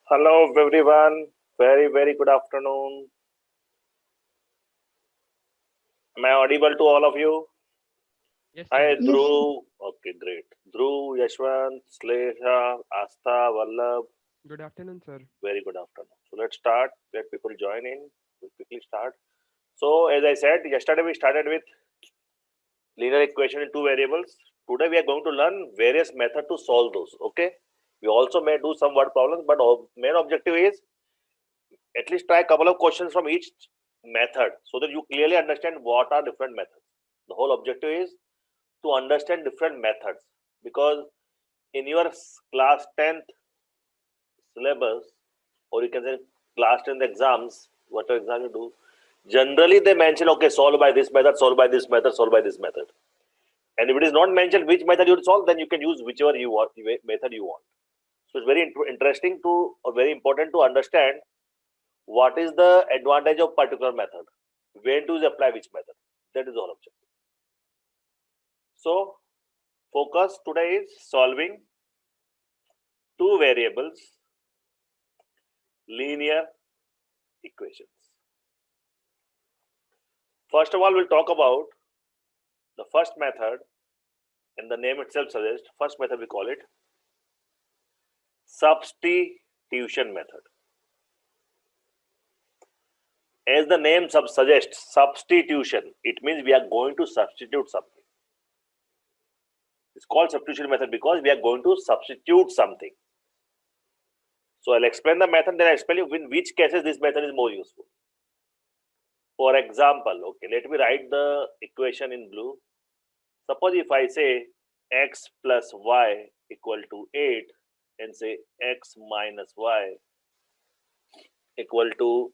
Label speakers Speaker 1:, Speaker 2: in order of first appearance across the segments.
Speaker 1: Hello everyone, very good afternoon. Am I audible to all of you?
Speaker 2: Yes,
Speaker 1: Hi
Speaker 2: sir.
Speaker 3: Yes,
Speaker 1: Dhruv. Okay, great. Dhruv, Yashwant, Slesha, Astha, Vallabh.
Speaker 2: Good afternoon, sir.
Speaker 1: Very good afternoon. So let's start. Let people join in. We'll quickly start. So as I said, yesterday we started with linear equation in two variables. Today we are going to learn various methods to solve those. Okay. We also may do some word problems, but main objective is at least try a couple of questions from each method so that you clearly understand what are different methods. The whole objective is to understand different methods because in your class 10th syllabus, or you can say class 10th exams, whatever exam you do, generally they mention, okay, solve by this method, solve by this method, solve by this method. And if it is not mentioned which method you will solve, then you can use whichever you want, method you want. So it's very interesting to, or very important to understand what is the advantage of particular method, when to apply which method. That is all objective. So focus today is solving two variables linear equations. First of all, we'll talk about the first method, and the name itself suggests first method we call it substitution method. As the name suggests, substitution, it means we are going to substitute something. It's called substitution method because we are going to substitute something. So I'll explain the method, then I'll explain you in which cases this method is more useful. For example, okay, let me write the equation in blue. Suppose if I say x plus y equal to 8 and say x minus y equal to,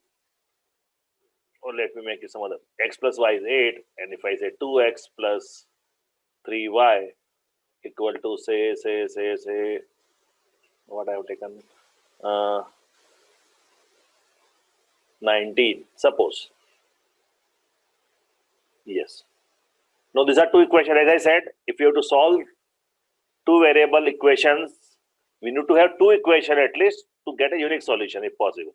Speaker 1: or let me make it some other, x plus y is 8, and if I say 2x plus 3y equal to say what I have taken, uh, 19, suppose. Yes. Now these are two equations. As I said, if you have to solve two variable equations, we need to have two equations at least to get a unique solution if possible.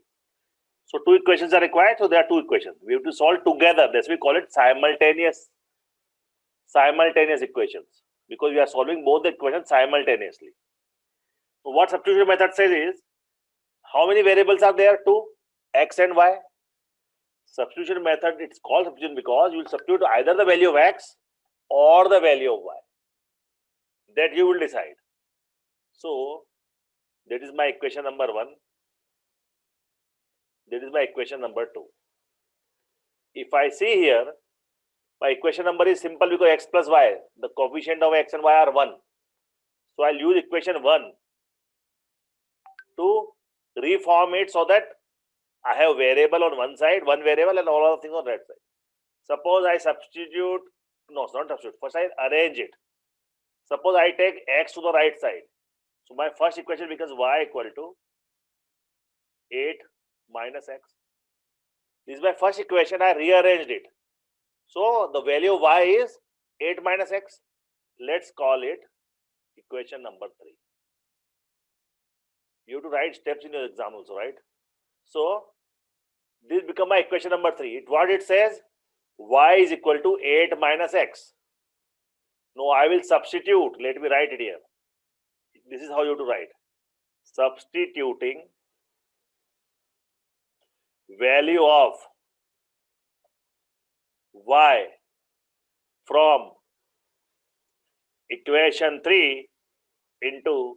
Speaker 1: So two equations are required, so there are two equations. We have to solve together. That's why we call it simultaneous equations, because we are solving both the equations simultaneously. So what substitution method says is, how many variables are there? Two, x and y. Substitution method, it's called substitution because you will substitute either the value of x or the value of y. That you will decide. So that is my equation number 1. That is my equation number 2. If I see here, my equation number is simple because x plus y, the coefficient of x and y are 1. So I'll use equation 1 to reform it so that I have variable on one side, one variable, and all other things on that side. Suppose I substitute, no, it's not substitute, first I arrange it. Suppose I take x to the right side. So my first equation becomes y equal to 8 minus x. This is my first equation, I rearranged it. So the value of y is 8 minus x. Let's call it equation number 3. You have to write steps in your exam also, right? So this becomes my equation number 3. What it says, y is equal to 8 minus x. No, I will substitute. Let me write it here. This is how you have to write. Substituting value of y from equation 3 into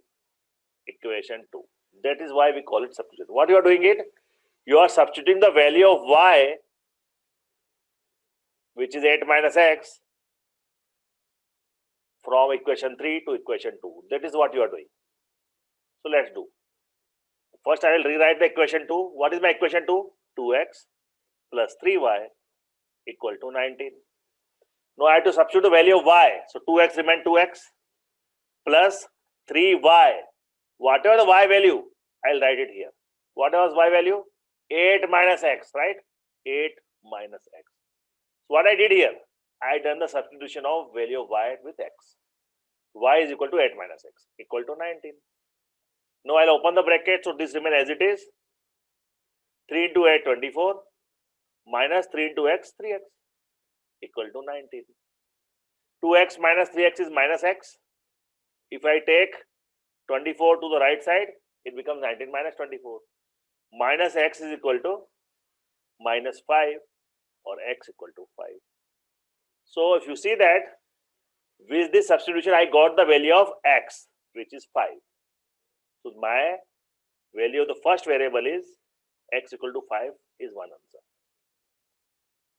Speaker 1: equation 2. That is why we call it substitution. What you are doing it? You are substituting the value of y, which is 8 minus x, from equation 3 to equation 2. That is what you are doing. So let's do. First I will rewrite the equation 2. What is my equation 2? 2x plus 3y equal to 19. Now I have to substitute the value of y. So 2x remains 2x plus 3y. Whatever the y value, I will write it here. What was y value? 8 minus x, right? 8 minus x. So what I did here, I done the substitution of value of y with x. Y is equal to 8 minus x equal to 19. Now I'll open the bracket, so this remains as it is. 3 into 8, 24, minus 3 into x, 3x, equal to 19. 2x minus 3x is minus x. If I take 24 to the right side, it becomes 19 minus 24. Minus x is equal to minus 5, or x equal to 5. So if you see that, with this substitution, I got the value of x, which is 5. So my value of the first variable is x equal to 5 is one answer.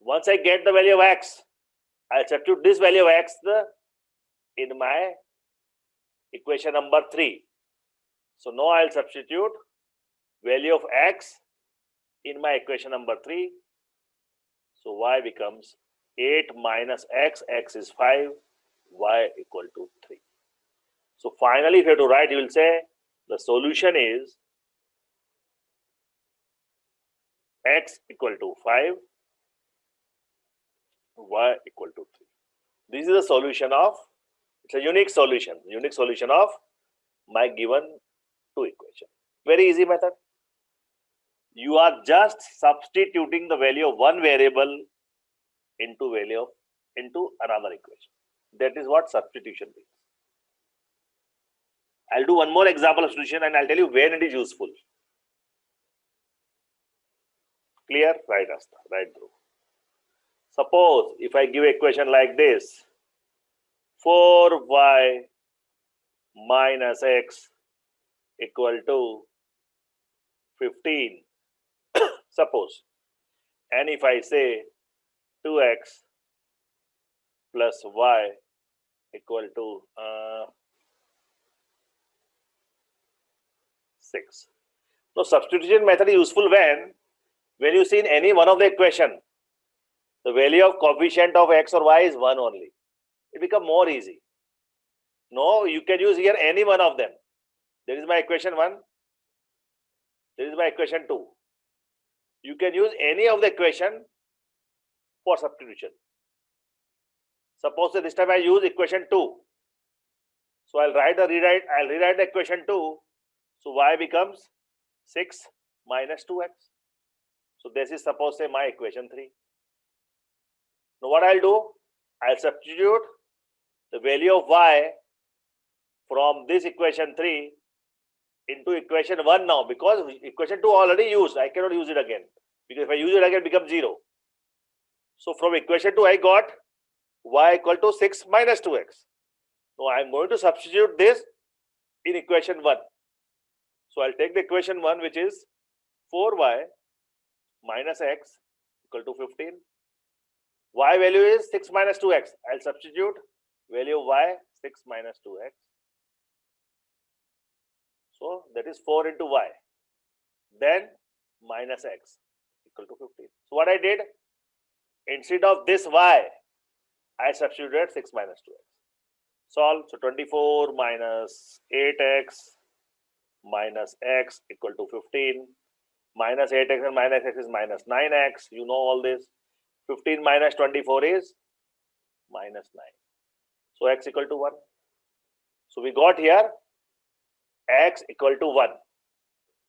Speaker 1: Once I get the value of x, I'll substitute this value of x in my equation number 3. So now I'll substitute value of x in my equation number 3. So y becomes 8 minus x, x is 5, y equal to 3. So finally, if you have to write, you will say the solution is x equal to 5, y equal to 3. This is the solution of, it's a unique solution of my given two equation. Very easy method. You are just substituting the value of one variable into another equation. That is what substitution means. I'll do one more example of substitution and I'll tell you when it is useful. Clear? Right, Asta, right through. Suppose if I give equation like this, 4y minus x equal to 15, suppose, and if I say 2x plus y equal to 6. So substitution method is useful when you see in any one of the equation, the value of coefficient of x or y is 1 only. It becomes more easy. No, you can use here any one of them. There is my equation 1. There is my equation 2. You can use any of the equation for substitution. Suppose that this time I use equation 2. So I'll rewrite the equation 2. So y becomes 6 minus 2x. So this is suppose say my equation 3. Now what I'll do? I'll substitute the value of y from this equation 3 into equation 1 now, because equation 2 already used. I cannot use it again, because if I use it again, it becomes 0. So from equation 2 I got y equal to 6 minus 2x. Now I am going to substitute this in equation 1. So I'll take the equation 1, which is 4y minus x equal to 15. Y value is 6 minus 2x. I'll substitute value of y 6 minus 2x. So that is 4 into y. Then minus x equal to 15. So what I did, instead of this y, I substituted 6 minus 2x. Solve. So 24 minus 8x minus x equal to 15. Minus 8x and minus x is minus 9x. You know all this. 15 minus 24 is minus 9. So x equal to 1. So we got here x equal to 1.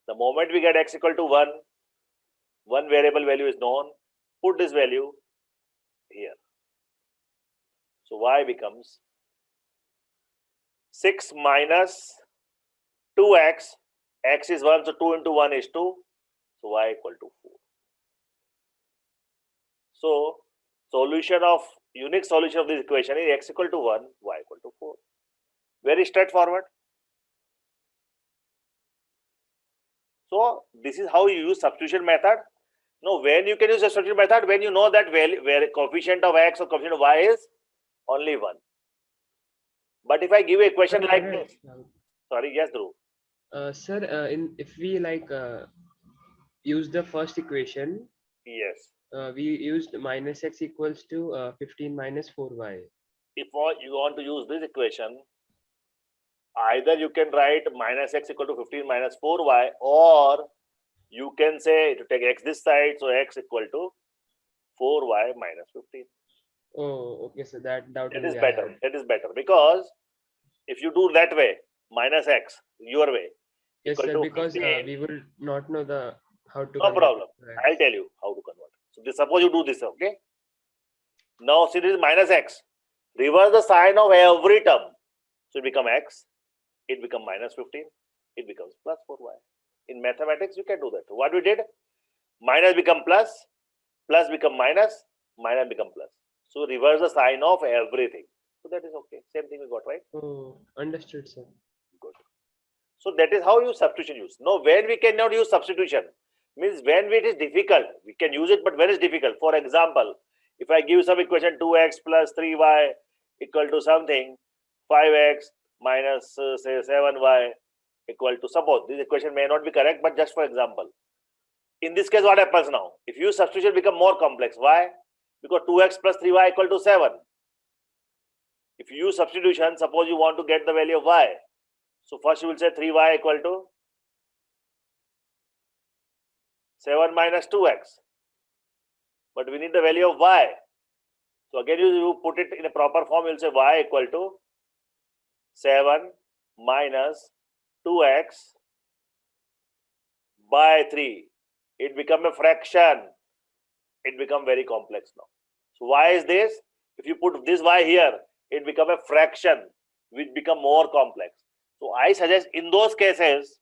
Speaker 1: The moment we get x equal to 1, one variable value is known. Put this value here. So y becomes 6 minus 2x. X is 1, so 2 into 1 is 2. So y equal to 4. So unique solution of this equation is x equal to 1, y equal to 4. Very straightforward. So this is how you use substitution method. Now when you can use substitution method, when you know that where coefficient of x or coefficient of y is only 1. But if I give a equation
Speaker 2: Sir,
Speaker 1: like this, sorry, yes, Dhruv.
Speaker 2: Sir, if we use the first equation,
Speaker 1: Yes.
Speaker 2: we used minus x equals to 15 minus 4y.
Speaker 1: If you want to use this equation, either you can write minus x equal to 15 minus 4y, or you can say to take x this side, so x equal to 4y minus 15.
Speaker 2: Oh, okay. So that
Speaker 1: is better. That is better, because if you do that way, minus x, your way,
Speaker 2: Yes,
Speaker 1: equal
Speaker 2: sir.
Speaker 1: to
Speaker 2: Because
Speaker 1: 15.
Speaker 2: we will not know the how to
Speaker 1: No
Speaker 2: convert
Speaker 1: problem.
Speaker 2: it to
Speaker 1: I'll
Speaker 2: X.
Speaker 1: tell you how to convert. So this, suppose you do this, okay? Now see this is minus x. Reverse the sign of every term. So it become x, it become minus 15, it becomes plus 4y. In mathematics, you can do that. What we did? Minus become plus, plus become minus, minus become plus. So reverse the sign of everything. So that is okay. Same thing we got, right?
Speaker 2: Oh, understood, sir.
Speaker 1: Good. So that is how you substitution use. Now, when we cannot use substitution, means when it is difficult, we can use it, but when it's difficult. For example, if I give some equation 2x plus 3y equal to something, 5x minus say 7y equal to, suppose this equation may not be correct, but just for example. In this case, what happens now? If you use substitution, become more complex. Why? Because 2x plus 3y equal to 7. If you use substitution, suppose you want to get the value of y. So first you will say 3y equal to 7 minus 2x. But we need the value of y. So again, you put it in a proper form, you'll say y equal to 7 minus 2x by 3. It become a fraction. It become very complex now. So why is this? If you put this y here, it become a fraction, which become more complex. So I suggest in those cases,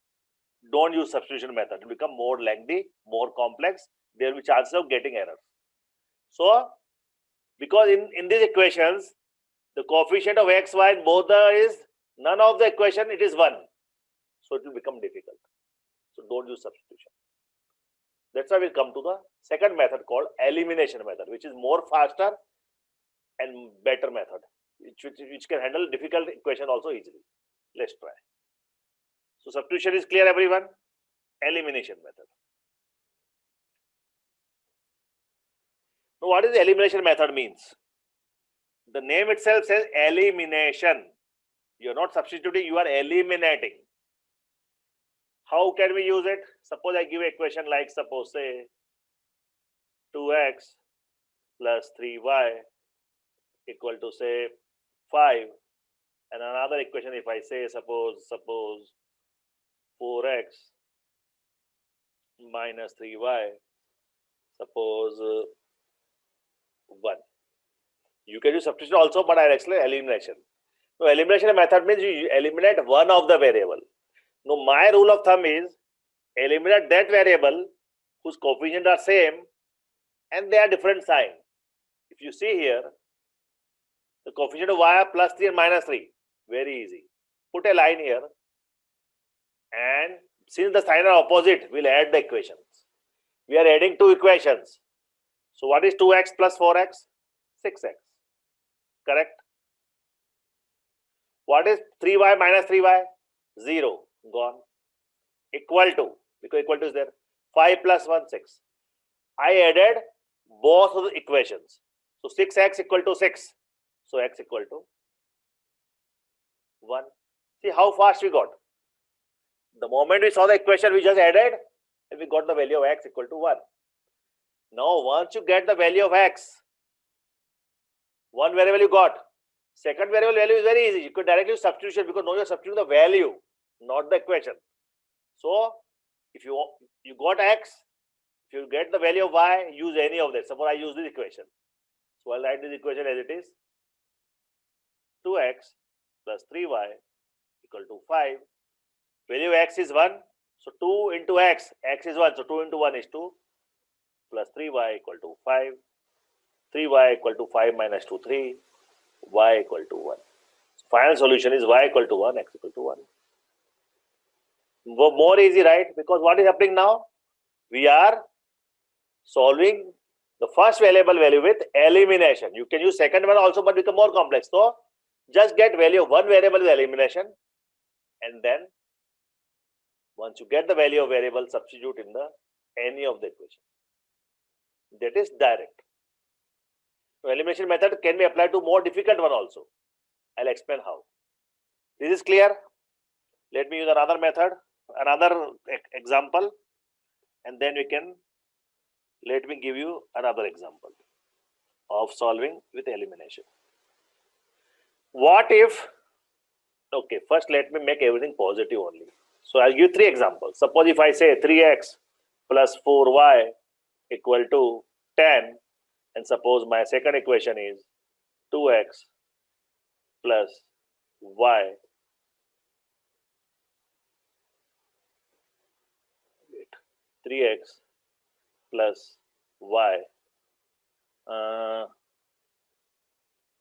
Speaker 1: don't use substitution method. It become more lengthy, more complex. There will be chances of getting error. So because in these equations, the coefficient of x, y in both is none of the equation, it is 1. So it will become difficult. So don't use substitution. That's why we'll come to the second method called elimination method, which is more faster and better method, which can handle difficult equation also easily. Let's try. So substitution is clear, everyone. Elimination method. Now what is the elimination method means? The name itself says elimination. You are not substituting, you are eliminating. How can we use it? Suppose I give an equation like, suppose say 2x plus 3y equal to say 5, and another equation if I say suppose 4x minus 3y, suppose 1. You can use substitution also, but I'll explain elimination. So elimination method means you eliminate one of the variable. Now my rule of thumb is eliminate that variable whose coefficients are same and they are different sign. If you see here, the coefficient of y are plus 3 and minus 3. Very easy. Put a line here, and since the sign are opposite, we'll add the equations. We are adding two equations. So what is 2x plus 4x? 6x. Correct? What is 3y minus 3y? 0. Gone. Equal to, because equal to is there. 5 plus 1, 6. I added both of the equations. So 6x equal to 6. So x equal to 1. See how fast we got. The moment we saw the equation, we just added and we got the value of x equal to 1. Now once you get the value of x, one variable you got. Second variable value is very easy. You could directly use substitution because now you are substituting the value, not the equation. So if you got x, if you get the value of y, use any of that. Suppose I use this equation. So I'll write this equation as it is. 2x plus 3y equal to 5. Value of x is 1. So 2 into x is 1. So 2 into 1 is 2. Plus 3y equal to 5. 3y equal to 5 minus 2, 3. Y equal to 1. So final solution is y equal to 1, x equal to 1. More easy, right? Because what is happening now? We are solving the first variable value with elimination. You can use second one also, but become more complex. So just get value of one variable with elimination, and then once you get the value of variable, substitute in the any of the equation. That is direct. So elimination method can be applied to more difficult one also. I'll explain how. This is clear. Let me use another method, another example, and then we can, let me give you another example of solving with elimination. What if, okay, first let me make everything positive only. So I'll give 3 examples. Suppose if I say 3x plus 4y equal to 10, and suppose my second equation is 2x plus y 3x plus y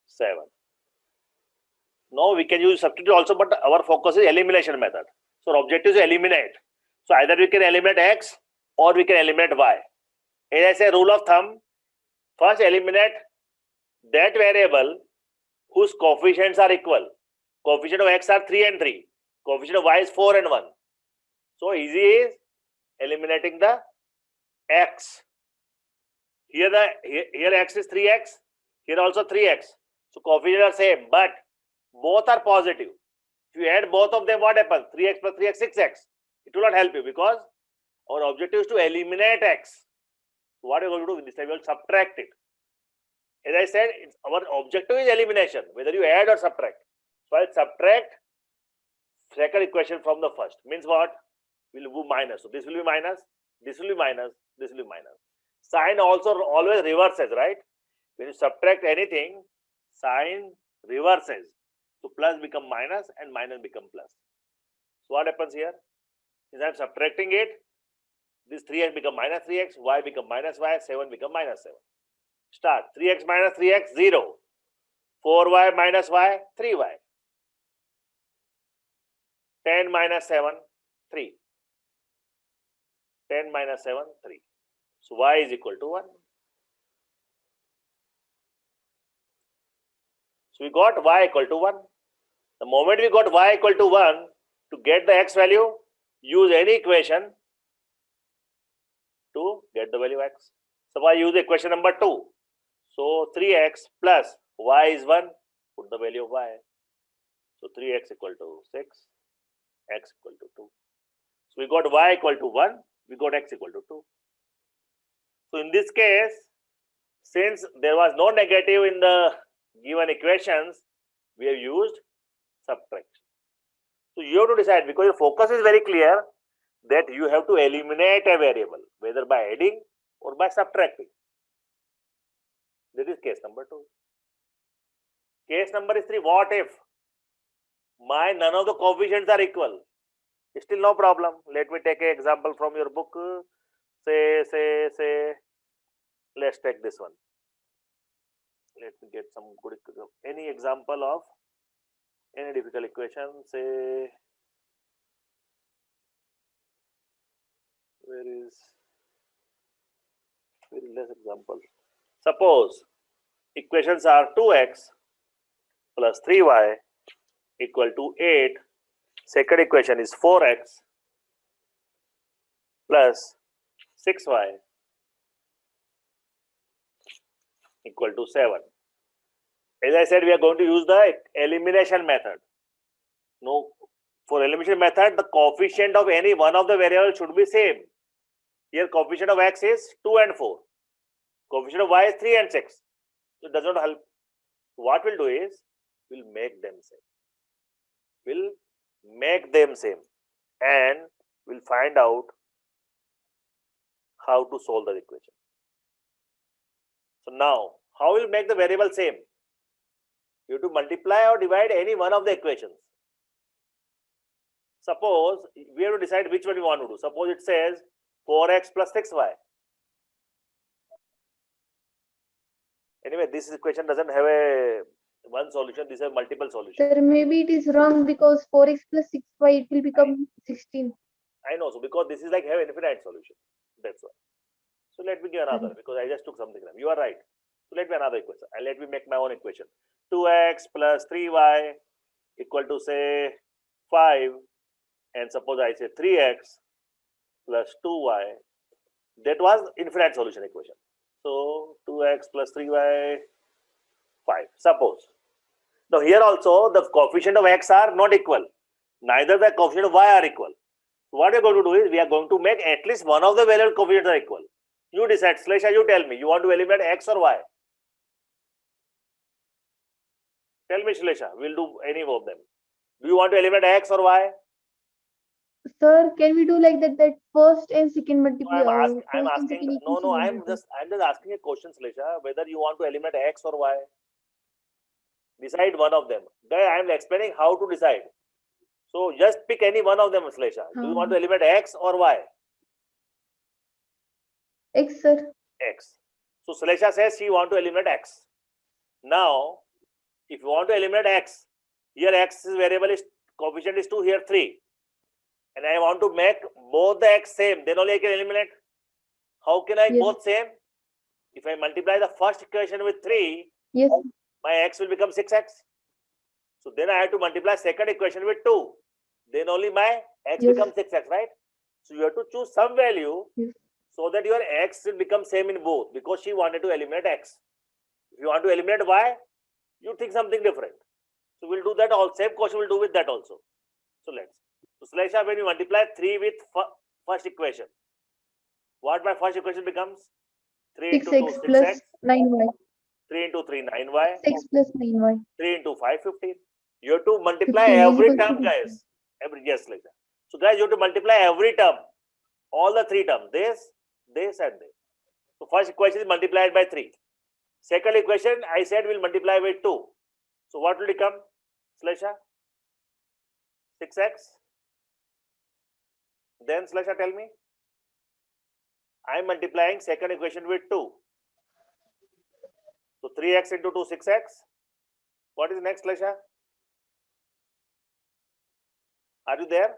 Speaker 1: 7. Now we can use substitute also, but our focus is elimination method. So our objective is to eliminate. So either we can eliminate x or we can eliminate y. As I say, rule of thumb, first eliminate that variable whose coefficients are equal. Coefficient of x are 3 and 3. Coefficient of y is 4 and 1. So easy is eliminating the x. Here x is 3x. Here also 3x. So coefficients are same, but both are positive. If you add both of them, what happens? 3x plus 3x, 6x. It will not help you because our objective is to eliminate x. So what are you going to do? This time we will subtract it. As I said, our objective is elimination, whether you add or subtract. So I'll subtract second equation from the first. Means what? We'll do minus. So this will be minus, this will be minus, this will be minus. Sign also always reverses, right? When you subtract anything, sign reverses. So plus become minus and minus become plus. So what happens here? Since I'm subtracting it, this 3x become minus 3x, y become minus y, 7 become minus 7. Start. 3x minus 3x, 0. 4y minus y, 3y. 10 minus 7, 3. 10 minus 7, 3. So y is equal to 1. So we got y equal to 1. The moment we got y equal to 1, to get the x value, use any equation to get the value x. So I use equation number 2. So 3x plus y is 1, put the value of y. So 3x equal to 6, x equal to 2. So we got y equal to 1, we got x equal to 2. So in this case, since there was no negative in the given equations, we have used subtraction. So you have to decide, because your focus is very clear that you have to eliminate a variable, whether by adding or by subtracting. This is case number 2. Case number 3, what if none of the coefficients are equal? Still no problem. Let me take an example from your book. Say, let's take this one. Let me get some good, any example of any difficult equation. Say, where is less example? Suppose equations are 2x plus 3y equal to 8. Second equation is 4x plus 6y equal to 7. As I said, we are going to use the elimination method. No, for elimination method, the coefficient of any one of the variables should be same. Here coefficient of x is 2 and 4. Coefficient of y is 3 and 6. So it does not help. What we'll do is, we'll make them same. We'll make them same. And we'll find out how to solve the equation. So now, how will make the variable same? You have to multiply or divide any one of the equations. Suppose we have to decide which one we want to do. Suppose it says 4x plus 6y. Anyway, this equation doesn't have a one solution. This has multiple solutions.
Speaker 3: Sir, maybe it is wrong because 4x plus 6y, it will become 16.
Speaker 1: I know. So because this is like have infinite solution. That's why. So let me give another, because I just took something. You are right. So let me another equation. And let me make my own equation. 2x plus 3y equal to say 5. And suppose I say 3x plus 2y. That was infinite solution equation. So 2x plus 3y 5. Suppose. Now here also the coefficient of x are not equal. Neither the coefficient of y are equal. So what we are going to do is we are going to make at least one of the variable coefficients are equal. You decide, Shlesha, you tell me, you want to eliminate x or y? Tell me, Shlesha, we'll do any of them. Do you want to eliminate x or y?
Speaker 3: Sir, can we do like that? That first and second
Speaker 1: No, I'm
Speaker 3: first and
Speaker 1: asking.
Speaker 3: second
Speaker 1: No,
Speaker 3: equation
Speaker 1: no.
Speaker 3: will be two.
Speaker 1: I'm just asking a question, Slisha. Whether you want to eliminate x or y. Decide one of them. Guy, I'm explaining how to decide. So just pick any one of them, Slisha. Do you want to eliminate x or y?
Speaker 3: X, sir.
Speaker 1: X. So Slisha says she want to eliminate x. Now, if you want to eliminate x, here x is variable is coefficient is 2, here 3. And I want to make both the x same, then only I can eliminate. How can I
Speaker 3: Yes.
Speaker 1: both same? If I multiply the first equation with 3,
Speaker 3: Yes.
Speaker 1: my x will become 6x. So then I have to multiply second equation with 2. Then only my x
Speaker 3: Yes.
Speaker 1: becomes 6x, right? So you have to choose some value
Speaker 3: Yes.
Speaker 1: so that your x will become same in both, because she wanted to eliminate x. If you want to eliminate y, you think something different. So we'll do that all. Same question we'll do with that also. So let's. So Slisha, when you multiply 3 with first equation, what my first equation becomes? 3 into 2,
Speaker 3: 6x plus
Speaker 1: 6x.
Speaker 3: 9y.
Speaker 1: 3 into 3, 9y.
Speaker 3: 6 plus 9y.
Speaker 1: 3 into 5, 15. You have to multiply
Speaker 3: 15 is
Speaker 1: every
Speaker 3: equal to
Speaker 1: term,
Speaker 3: 15.
Speaker 1: guys. Yes, Slisha. So guys, you have to multiply every term. All the 3 terms. This, and this. So first equation is multiplied by 3. Second equation, I said we'll multiply by 2. So what will become, Slisha? 6x. Then Slisha, tell me. I am multiplying second equation with 2. So 3x into 2, 6x. What is next, Slisha? Are you there?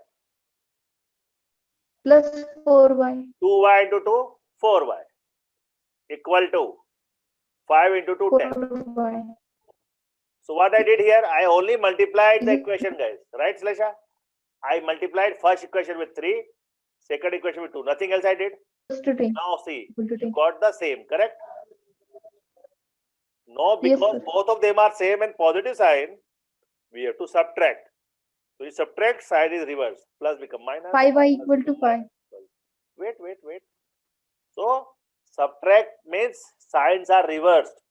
Speaker 3: Plus 4y.
Speaker 1: 2y into 2, 4y. Equal to 5 into 2, 10.
Speaker 3: 4y.
Speaker 1: So what I did here, I only multiplied the
Speaker 3: Yes.
Speaker 1: equation, guys. Right, Slisha? I multiplied first equation with 3, second equation with 2. Nothing else I did.
Speaker 3: Equals to 10.
Speaker 1: Now see,
Speaker 3: Equal to
Speaker 1: you
Speaker 3: 10.
Speaker 1: got the same, correct? No,
Speaker 3: Yes,
Speaker 1: because
Speaker 3: sir.
Speaker 1: both of them are same and positive sign, we have to subtract. So you subtract, sign is reverse. Plus become minus.
Speaker 3: 5y equal to 5.
Speaker 1: Wait. So subtract means signs are reversed.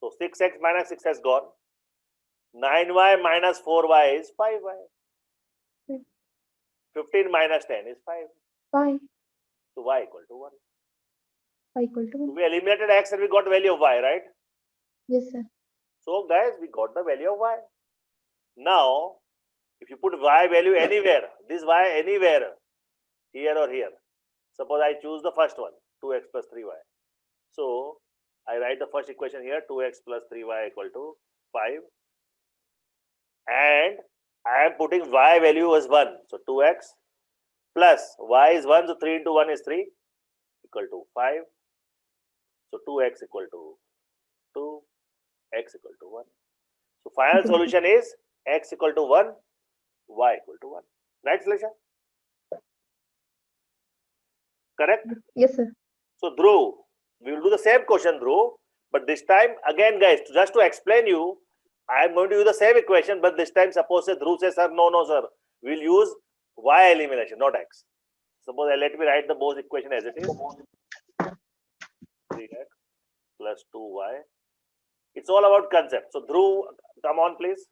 Speaker 1: So 6x minus 6 has gone. 9y minus 4y is 5y. 15 minus 10 is 5.
Speaker 3: 5.
Speaker 1: So y equal to 1.
Speaker 3: Y equal to
Speaker 1: So
Speaker 3: 1.
Speaker 1: we eliminated x and we got value of y, right?
Speaker 3: Yes, sir.
Speaker 1: So guys, we got the value of y. Now, if you put y value anywhere, this y anywhere, here or here. Suppose I choose the first one, 2x plus 3y. So I write the first equation here, 2x plus 3y equal to 5. And I am putting y value as 1. So 2x plus y is 1. So 3 into 1 is 3 equal to 5. So 2x equal to 2, x equal to 1. So final solution is x equal to 1, y equal to 1. Right, Slisha? Correct?
Speaker 3: Yes, sir.
Speaker 1: So Dhruv, we will do the same question, Dhruv, but this time again, guys, just to explain you, I am going to use the same equation, but this time suppose Dhruv says, sir, no, sir, we'll use y elimination, not x. Suppose let me write the both equation as it is. 3x plus 2y. It's all about concept. So Dhruv, come on, please.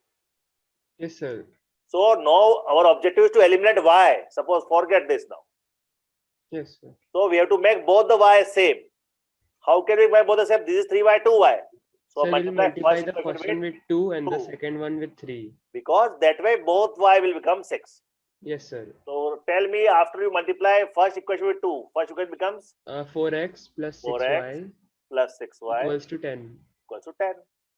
Speaker 2: Yes, sir.
Speaker 1: So now our objective is to eliminate y. Suppose forget this now.
Speaker 2: Yes, sir.
Speaker 1: So we have to make both the y same. How can we make both the same? This is 3y, 2y. So
Speaker 2: So we'll multiply the
Speaker 1: equation
Speaker 2: first one with 2 and the
Speaker 1: 2.
Speaker 2: second one with 3.
Speaker 1: Because that way both y will become 6.
Speaker 2: Yes, sir.
Speaker 1: So tell me, after you multiply first equation with 2, first equation becomes
Speaker 2: 4x plus 6y
Speaker 1: 4x plus 6y
Speaker 2: equals to 10.
Speaker 1: equals to 10.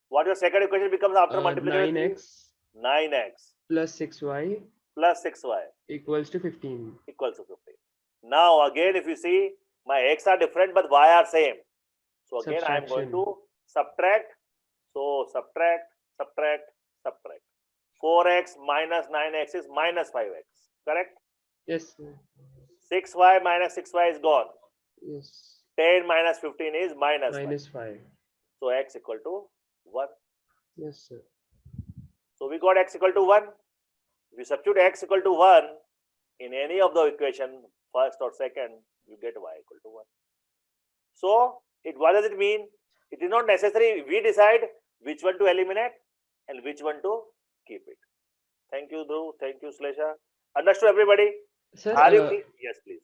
Speaker 1: What your second equation becomes after multiplying with
Speaker 2: 9x
Speaker 1: 9x
Speaker 2: plus 6y
Speaker 1: plus 6y
Speaker 2: equals to 15.
Speaker 1: equals to 15. Now again, if you see, my x are different but y are same. So again, I am going to subtract. So subtract. 4x minus 9x is minus 5x. Correct?
Speaker 2: Yes, sir.
Speaker 1: 6y minus 6y is gone.
Speaker 2: Yes.
Speaker 1: 10 minus 15 is minus
Speaker 2: 5.
Speaker 1: So x equal to 1.
Speaker 2: Yes, sir.
Speaker 1: So we got x equal to 1. If you substitute x equal to 1 in any of the equation, first or second, you get y equal to 1. So what does it mean? It is not necessary we decide which one to eliminate and which one to keep it. Thank you, Dhruv. Thank you, Slisha. Understood, everybody?
Speaker 2: Sir,
Speaker 1: Are you clear? Yes, please.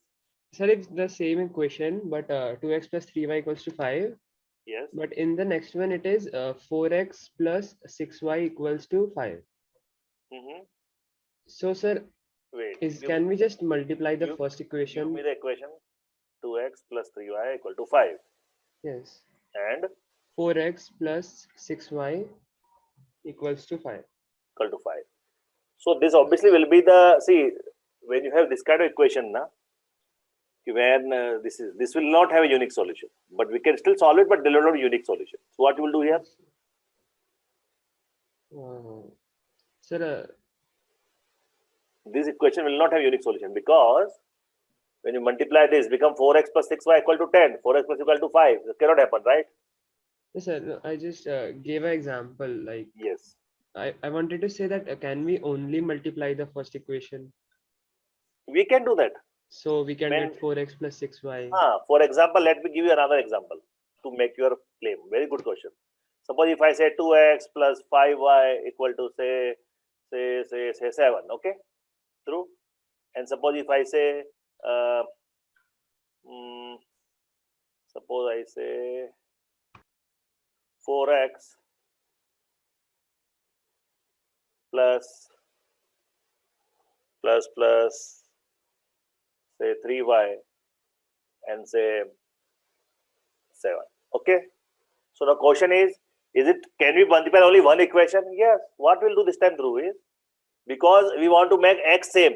Speaker 2: sir, it's the same equation, but 2x plus 3y equals to 5.
Speaker 1: Yes.
Speaker 2: But in the next one, it is 4x plus 6y equals to 5.
Speaker 1: Mm-hmm.
Speaker 2: So, sir,
Speaker 1: Wait.
Speaker 2: can we just multiply the
Speaker 1: Give,
Speaker 2: first
Speaker 1: give
Speaker 2: equation?
Speaker 1: me the equation. 2x plus 3y equal to 5.
Speaker 2: Yes.
Speaker 1: And
Speaker 2: 4x plus 6y equals to 5.
Speaker 1: equal to 5. So this obviously will be the, see, when you have this kind of equation, na, when this will not have a unique solution, but we can still solve it, but there will not be unique solution. So what you will do here?
Speaker 2: Sir,
Speaker 1: This equation will not have unique solution because when you multiply this, become 4x plus 6y equal to 10, 4x plus equal to 5. This cannot happen, right?
Speaker 2: yes, sir, no, I just gave an example. Like,
Speaker 1: Yes.
Speaker 2: I wanted to say that can we only multiply the first equation?
Speaker 1: We can do that.
Speaker 2: So we can
Speaker 1: When,
Speaker 2: get 4x plus 6y.
Speaker 1: for example, let me give you another example to make your claim. Very good question. Suppose if I say 2x plus 5y equal to say 7, okay? True. And suppose if I say, suppose I say 4x plus say 3y and say 7. Okay. So the question is it, can we multiply only one equation? Yes. What we'll do this time through is, because we want to make x same,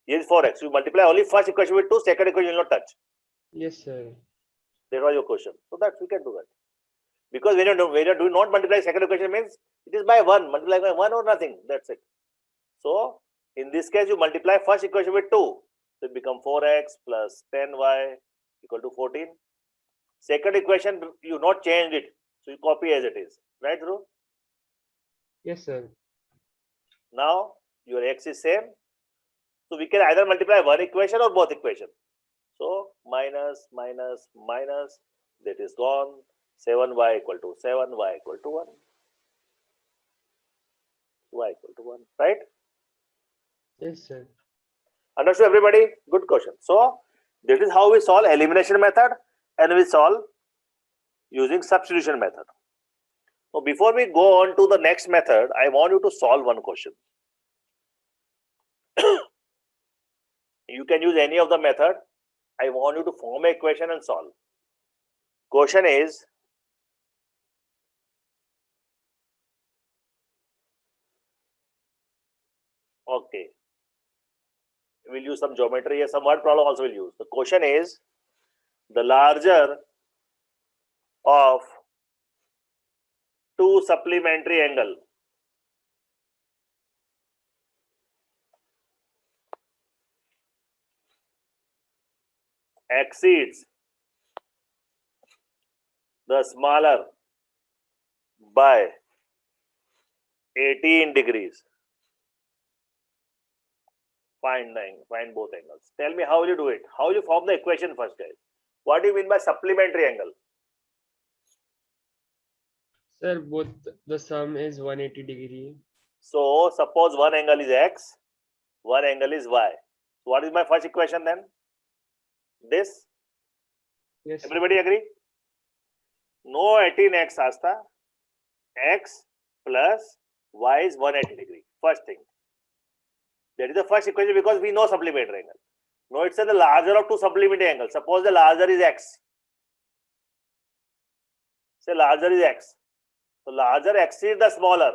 Speaker 1: here is 4x. You multiply only first equation with 2, second equation will not touch.
Speaker 2: Yes, sir.
Speaker 1: That was your question. So that we can do that. Because when you do not multiply second equation means it is by 1, multiply by 1 or nothing. That's it. So in this case, you multiply first equation with 2. So it becomes 4x plus 10y equal to 14. Second equation, you not change it. So you copy as it is. Right, Dhruv?
Speaker 2: Yes, sir.
Speaker 1: Now your x is same. So we can either multiply one equation or both equations. So minus, minus, minus, that is gone. 7y equal to 7, y equal to 1. Y equal to 1, right?
Speaker 2: Yes, sir.
Speaker 1: Understood, everybody? Good question. So that is how we solve elimination method, and we solve using substitution method. So before we go on to the next method, I want you to solve one question. You can use any of the method. I want you to form an equation and solve. Question is, okay, we'll use some geometry here, some word problem also will use. The question is, the larger of two supplementary angle exceeds the smaller by 18 degrees. Find both angles. Tell me how will you do it? How will you form the equation first, guys? What do you mean by supplementary angle?
Speaker 2: Sir, both the sum is 180 degree.
Speaker 1: So suppose one angle is x, one angle is y. So what is my first equation then? This.
Speaker 2: Yes, sir.
Speaker 1: Everybody agree? No 18x asta. X plus y is 180 degree. First thing. That is the first equation because we know supplementary angle. No, it's the larger of two supplementary angles. Suppose the larger is x. Say larger is x. So larger exceeds the smaller.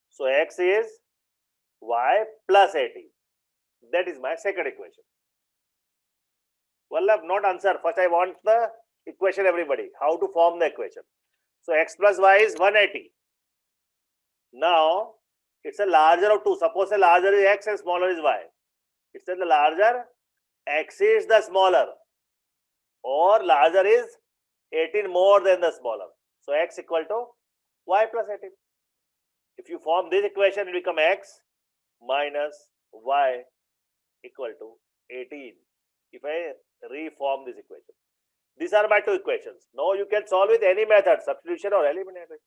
Speaker 1: So x is y plus 80. That is my second equation. Well, not answer. First I want the equation, everybody. How to form the equation. So x plus y is 180. Now it's a larger of two. Suppose the larger is x and smaller is y. It says the larger exceeds the smaller, or larger is 18 more than the smaller. So x equal to y plus 18. If you form this equation, it become x minus y equal to 18. If I reform this equation, these are my two equations. Now you can solve with any method, substitution or elimination.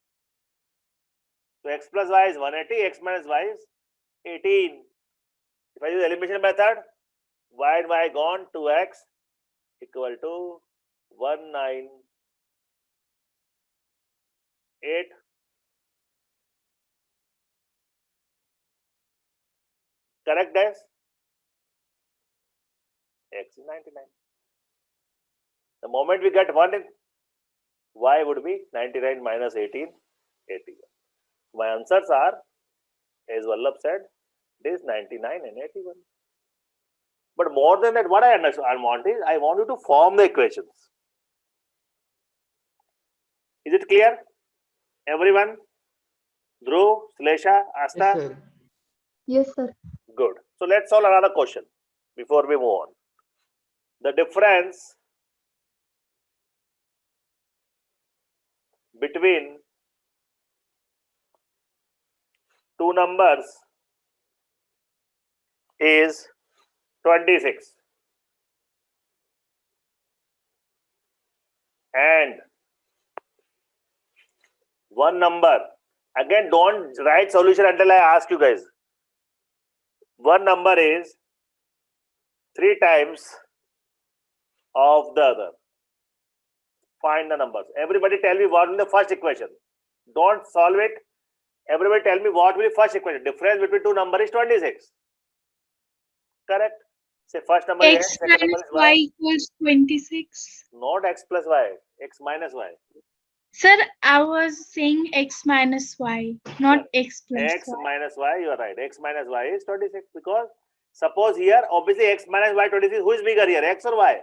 Speaker 1: So x plus y is 180, x minus y is 18. If I use elimination method, Y and Y gone, 2x equal to 198. Correct, guys? X is 99. The moment we get 1 in, Y would be 99 minus 18, 81. My answers are, as Vallabh said, it is 99 and 81. But more than that, what I want is, I want you to form the equations. Is it clear? Everyone? Dhruv, Slesha,
Speaker 2: Yes,
Speaker 1: Asta?
Speaker 2: sir.
Speaker 3: Yes, sir.
Speaker 1: Good. So let's solve another question before we move on. The difference between two numbers is 26. And one number, again, don't write solution until I ask you guys. One number is 3 times of the other. Find the numbers. Everybody tell me what will be the first equation. Don't solve it. Everybody tell me what will be first equation. Difference between two numbers is 26. Correct? Say first number is
Speaker 4: X
Speaker 1: x, second number
Speaker 4: minus
Speaker 1: is
Speaker 4: y
Speaker 1: y.
Speaker 4: equals 26.
Speaker 1: Not x plus y, x minus y.
Speaker 4: Sir, I was saying x minus y, not x plus
Speaker 1: X
Speaker 4: y.
Speaker 1: minus y, you are right. X minus y is 26 because suppose here, obviously x minus y 26, who is bigger here, x or y?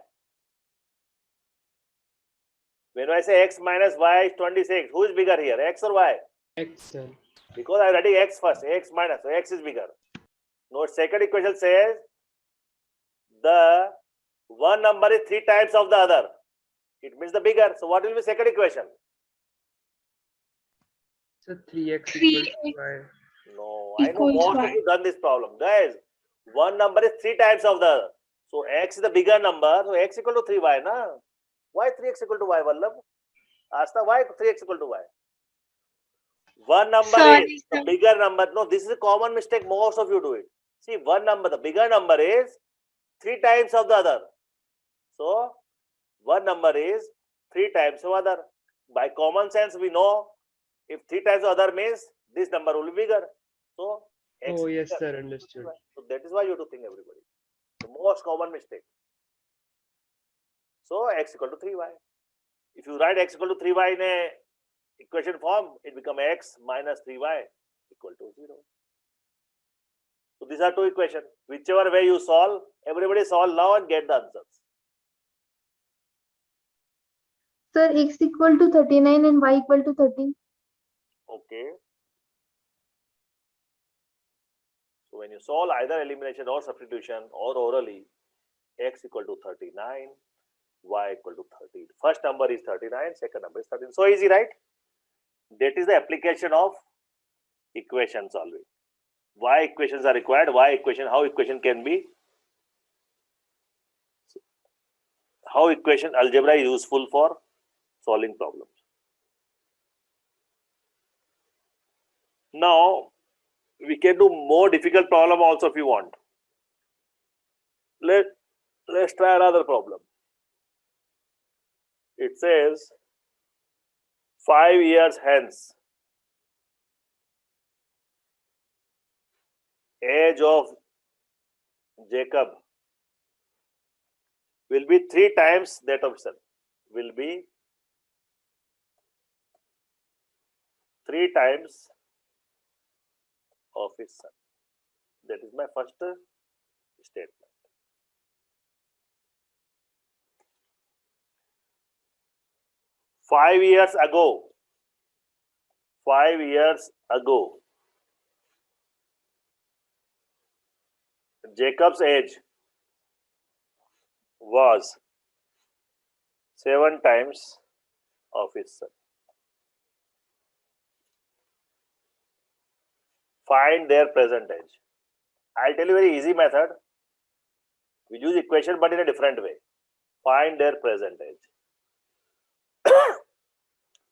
Speaker 1: When I say x minus y is 26, who is bigger here, x or y?
Speaker 2: X, sir.
Speaker 1: Because I am writing x first, x minus, so x is bigger. Now second equation says the one number is 3 times of the other. It means the bigger. So what will be second equation?
Speaker 2: So 3x
Speaker 4: 3x
Speaker 2: equals to y.
Speaker 1: No, I know
Speaker 4: equals
Speaker 1: most
Speaker 4: y.
Speaker 1: of you done this problem. Guys, one number is 3 times of the other. So x is the bigger number. So x equal to 3y, na? Why 3x equal to y, Vallabh? Asta, why 3x equal to y? One number
Speaker 4: Sorry,
Speaker 1: is
Speaker 4: sir.
Speaker 1: the bigger number. No, this is a common mistake. Most of you do it. See, one number, the bigger number is 3 times of the other. So, one number is 3 times of other. By common sense, we know if 3 times of other means this number will be bigger. So, x
Speaker 2: Oh,
Speaker 1: is
Speaker 2: yes,
Speaker 1: bigger.
Speaker 2: sir. Understood.
Speaker 1: So, that is why you have to think, everybody. The most common mistake. So, x equal to 3y. If you write x equal to 3y in a equation form, it becomes x minus 3y equal to 0. So these are two equations. Whichever way you solve, everybody solve now and get the answers.
Speaker 3: Sir, x equal to 39 and y equal to 13.
Speaker 1: Okay. So when you solve either elimination or substitution or orally, x equal to 39, y equal to 13. First number is 39, second number is 13. So easy, right? That is the application of equation solving. Why equations are required? Why equation? How equation can be? How equation algebra is useful for solving problems. Now we can do more difficult problem also if you want. Let's try another problem. It says 5 years hence, age of Jacob will be 3 times that of son. Will be 3 times of his son. That is my first statement. Five years ago, Jacob's age was 7 times of his son. Find their present age. I'll tell you a very easy method. We use equation but in a different way. Find their present age.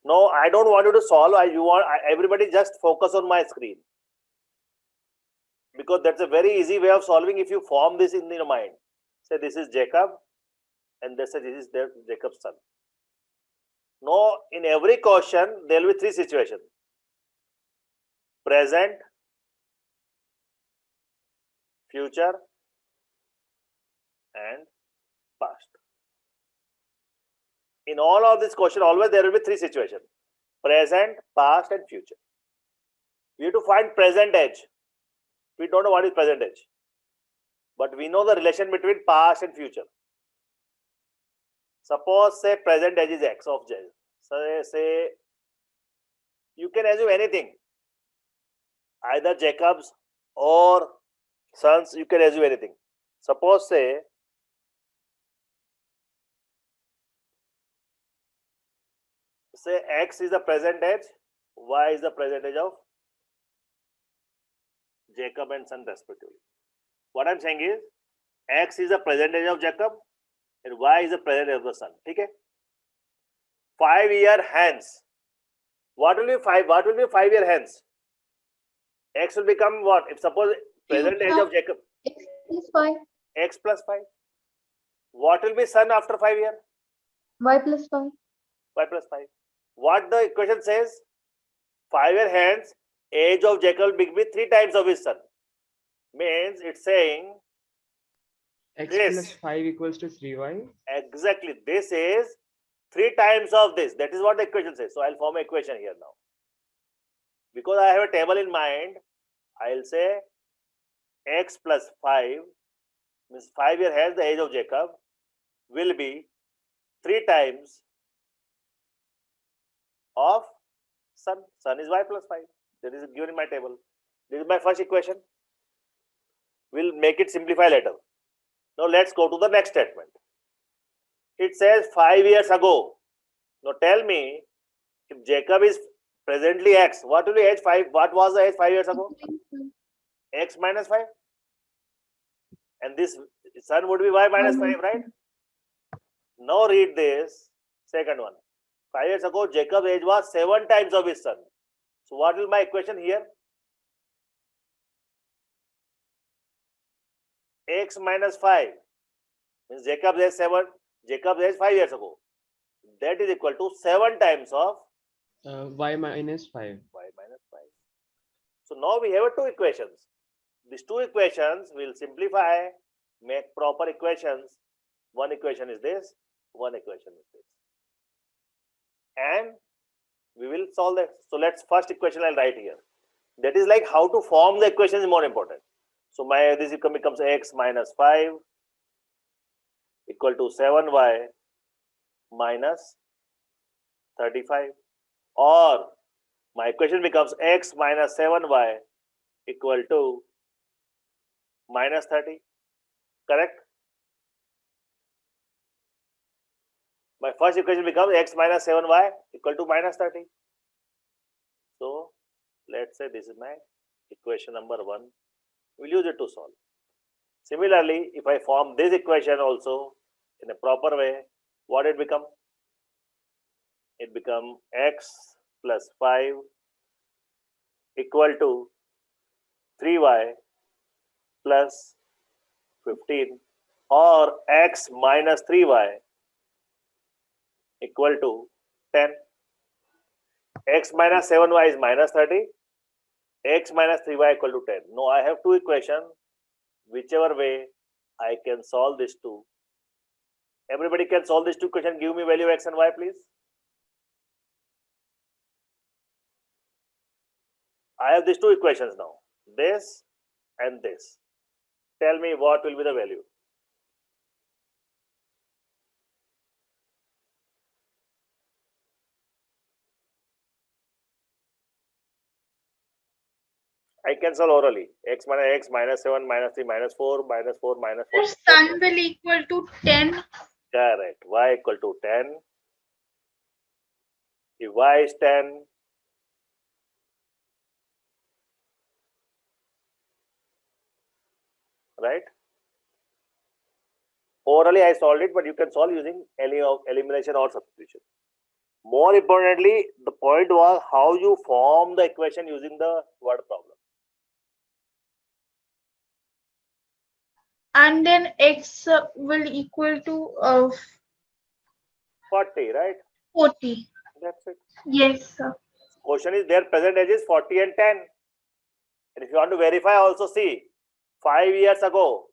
Speaker 1: No, I don't want you to solve. Everybody just focus on my screen. Because that's a very easy way of solving if you form this in your mind. Say this is Jacob, and they say this is their Jacob's son. Now, in every question, there will be three situations: present, future, and past. In all of this question, always there will be three situations: present, past, and future. We have to find present age. We don't know what is present age, but we know the relation between past and future. Suppose say present age is x of j. So say you can assume anything, either Jacob's or sons. You can assume anything. Suppose say x is the present age, y is the present age of Jacob and son respectively. What I'm saying is x is the present age of Jacob and y is the present age of the son. Okay? 5 year hence. What will be 5 year hence? X will become what? If suppose present age of Jacob
Speaker 3: X plus 5.
Speaker 1: x plus 5. What will be son after 5 years?
Speaker 3: Y plus 5.
Speaker 1: Y plus 5. What the equation says? 5 year hence, age of Jacob will be 3 times of his son. Means it's saying
Speaker 2: X
Speaker 1: this.
Speaker 2: plus 5 equals to 3y.
Speaker 1: Exactly. This is 3 times of this. That is what the equation says. So I'll form an equation here now. Because I have a table in mind, I'll say x plus 5 means 5 year hence the age of Jacob will be 3 times of son. Son is y plus 5. That is given in my table. This is my first equation. We'll make it simplify later. Now let's go to the next statement. It says 5 years ago. Now tell me, if Jacob is presently x, what will be age 5? What was the age 5 years ago? X minus 5. And this son would be y minus 5, right? Now read this second one. 5 years ago, Jacob's age was 7 times of his son. So what will my equation here? X minus 5 means Jacob's age 7. Jacob's age 5 years ago. That is equal to 7 times of
Speaker 2: Y minus 5.
Speaker 1: y minus 5. So now we have two equations. These two equations will simplify, make proper equations. One equation is this, one equation is this. And we will solve that. So let's first equation I'll write here. That is like how to form the equation is more important. So my this becomes x minus 5 equal to 7y minus 35, or my equation becomes x minus 7y equal to minus 30. Correct? My first equation becomes x minus 7y equal to minus 30. So let's say this is my equation number 1. We'll use it to solve. Similarly, if I form this equation also in a proper way, what it become? It become x plus 5 equal to 3y plus 15, or x minus 3y equal to 10. X minus 7y is minus 30. X minus 3y equal to 10. Now I have two equations. Whichever way I can solve these two. Everybody can solve these two equations. Give me value x and y, please. I have these two equations now. This and this. Tell me what will be the value. I can solve orally. X, minus 7, minus 3, minus 4, minus 4, minus 4.
Speaker 4: The sun will equal to 10.
Speaker 1: Correct. Y equal to 10. If y is 10, right? Orally I solved it, but you can solve using any of elimination or substitution. More importantly, the point was how you form the equation using the word problem.
Speaker 4: And then x will equal to
Speaker 1: 40, right?
Speaker 4: 40.
Speaker 1: That's it.
Speaker 4: Yes, sir.
Speaker 1: Question is their present age is 40 and 10. And if you want to verify, also see 5 years ago,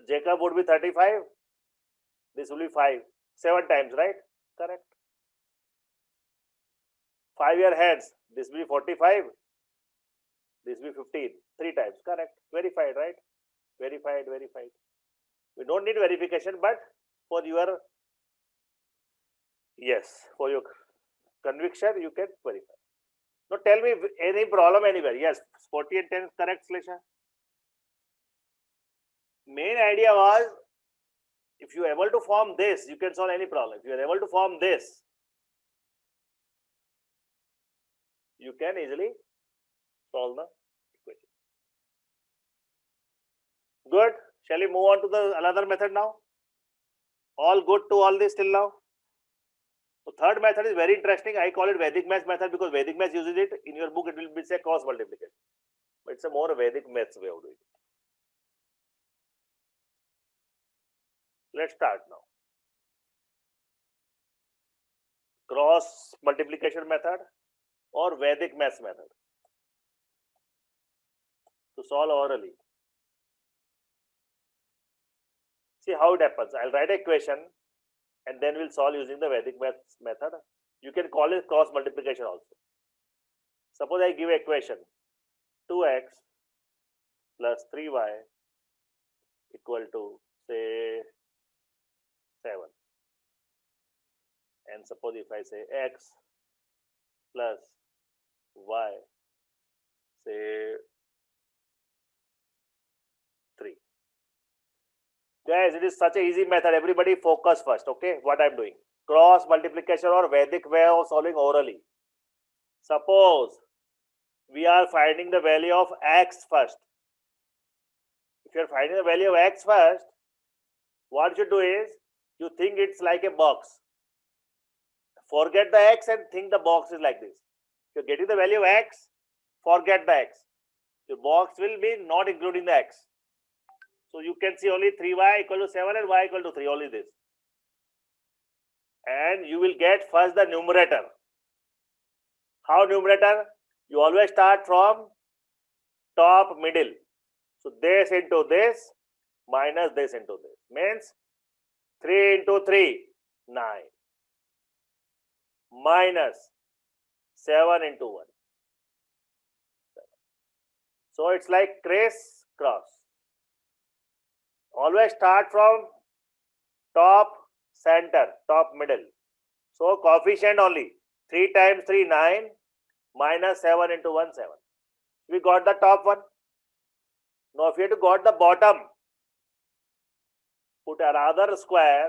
Speaker 1: Jacob would be 35. This will be 5. 7 times, right? Correct. 5 year hence, this will be 45. This will be 15. 3 times, correct. Verified, right? Verified, verified. We don't need verification, but for your, yes, for your conviction, you can verify. Now tell me any problem anywhere. Yes, 40 and 10 is correct, Slesha. Main idea was, if you are able to form this, you can solve any problem. If you are able to form this, you can easily solve the equation. Good. Shall we move on to the another method now? All good to all this till now? So third method is very interesting. I call it Vedic Maths method because Vedic Maths uses it. In your book, it will be say cross multiplication. But it's a more Vedic Maths way of doing it. Let's start now. Cross multiplication method or Vedic Maths method to solve orally. See how it happens. I'll write an equation and then we'll solve using the Vedic Maths method. You can call it cross multiplication also. Suppose I give equation 2x plus 3y equal to say 7. And suppose if I say x plus y say 3. Guys, it is such an easy method. Everybody focus first, okay? What I'm doing. Cross multiplication or Vedic way of solving orally. Suppose we are finding the value of x first. If you are finding the value of x first, what you do is, you think it's like a box. Forget the x and think the box is like this. If you're getting the value of x, forget the x. Your box will be not including the x. So you can see only 3y equal to 7 and y equal to 3, only this. And you will get first the numerator. How numerator? You always start from top middle. So this into this minus this into this. Means 3 into 3, 9. Minus 7 into 1. So it's like crisscross. Always start from top center, top middle. So coefficient only. 3 times 3, 9. Minus 7 into 1, 7. We got the top one. Now if you have to got the bottom, put another square.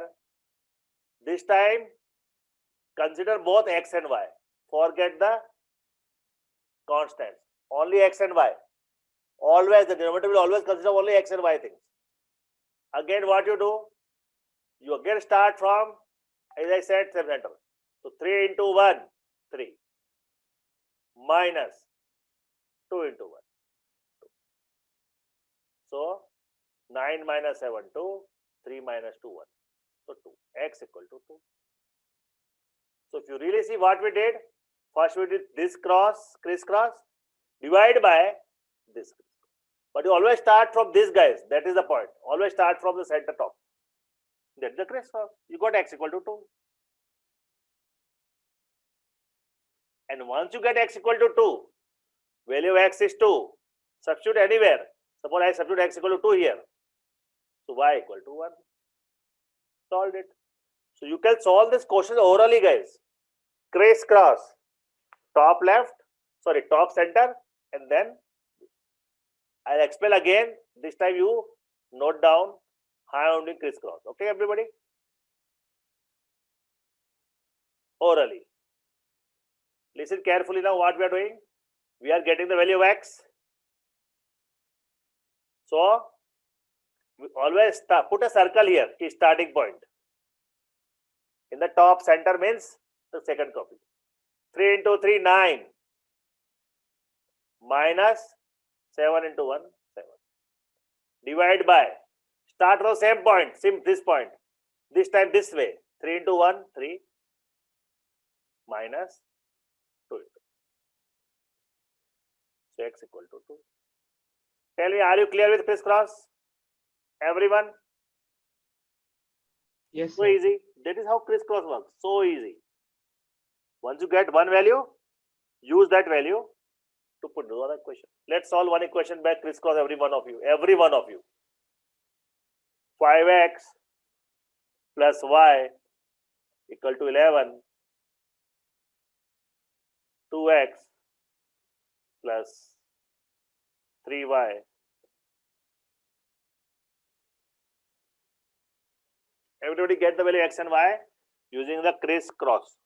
Speaker 1: This time consider both x and y. Forget the constants. Only x and y. Always the denominator will always consider only x and y things. Again what you do? You again start from, as I said, center. So 3 into 1, 3. Minus 2 into 1. 2. So 9 minus 7, 2. 3 minus 2, 1. So 2. X equal to 2. So if you really see what we did, first we did this crisscross, divide by this. But you always start from this, guys. That is the point. Always start from the center top. That's the crisscross. You got x equal to 2. And once you get x equal to 2, value of x is 2. Substitute anywhere. Suppose I substitute x equal to 2 here. So y equal to 1. Solved it. So you can solve this question orally, guys. Crisscross. Top left, top center, and then I'll explain again. This time you note down how I'm doing crisscross. Okay, everybody? Orally. Listen carefully now what we are doing. We are getting the value of x. So, we always put a circle here, is starting point. In the top center means the second copy. 3 into 3, 9. Minus 7 into 1, 7. divide by, start from same point, this point, this time this way, 3 into 1, 3, minus 2 into. So x equal to 2. Tell me, are you clear with crisscross? Everyone?
Speaker 2: Yes,
Speaker 1: So
Speaker 2: sir.
Speaker 1: easy. That is how crisscross works. So easy. Once you get one value, use that value to put the other equation. Let's solve one equation by crisscross, every one of you. Every one of you. 5x plus y equal to 11. 2x plus 3y. Everybody get the value x and y using the crisscross.